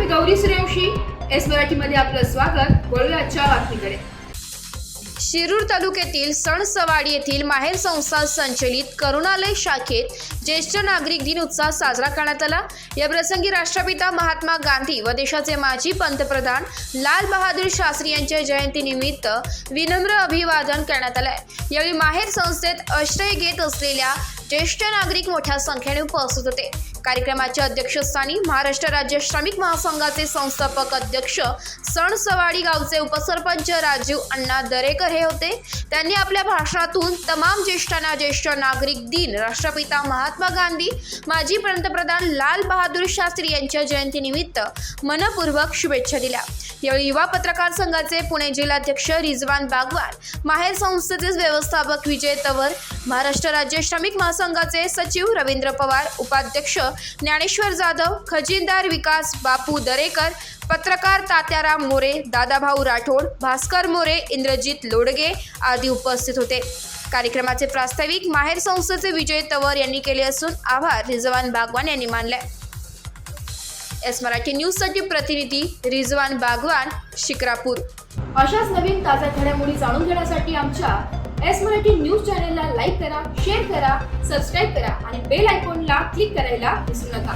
Gauri Suryavanshi S मराठीमध्ये आपलं स्वागत। वळूया आजच्या बातमीकडे। शिरूर तालुक्यातील सणसवाडी येथील माहेर संस्था संचलित करुणालय शाखेत ज्येष्ठ नागरिक दिन उत्साहात साजरा करण्यात आला। या प्रसंगी राष्ट्रपिता महात्मा गांधी व देशाचे माजी पंतप्रधान लाल बहादूर शास्त्री यांच्या जयंतीनिमित्त विनम्र अभिवादन करण्यात आले। यावेळी माहेर संस्थेत आश्रय घेत असलेल्या ज्येष्ठ नागरिक मोठ्या संख्येने उपस्थित होते। कार्यक्रमाच्या अध्यक्षस्थानी महाराष्ट्र राज्य श्रमिक महासंघाचे संस्थापक अध्यक्ष सणसवाडी गावचे उपसरपंच राजीव अण्णा दरेकर हे होते। त्यांनी आपल्या भाषणातून तमाम ज्येष्ठांना ज्येष्ठ नागरिक दिन, राष्ट्रपिता महात्मा गांधी, माजी पंतप्रधान लाल बहादूर शास्त्री यांच्या जयंतीनिमित्त मनपूर्वक शुभेच्छा दिल्या। यावेळी युवा पत्रकार संघाचे पुणे जिल्हाध्यक्ष रिजवान बागवान, माहेर संस्थेचे व्यवस्थापक विजय तवर, महाराष्ट्र राज्य श्रमिक महासंघाचे सचिव रवींद्र पवार, उपाध्यक्ष ज्ञानेश्वर जाधव, खजिनदार विकास बापू दरेकर, पत्रकार तात्याराम मोरे, दादाभाऊ राठोड, भास्कर मोरे, इंद्रजित लोडगे आदी उपस्थित होते। कार्यक्रमाचे प्रास्ताविक माहेर संस्थेचे विजय तवर यांनी केले असून आभार रिजवान बागवान यांनी मानले। एस मराठी न्यूजसाठी प्रतिनिधी रिजवान बागवान, शिक्रापूर। अशाच नवीन ताज्या घडामोडी जाणून घेण्यासाठी आमच्या एस मराठी न्यूज चॅनलला लाईक करा, शेअर करा, सबस्क्राईब करा आणि बेल आयकॉनला क्लिक करायला विसरू नका।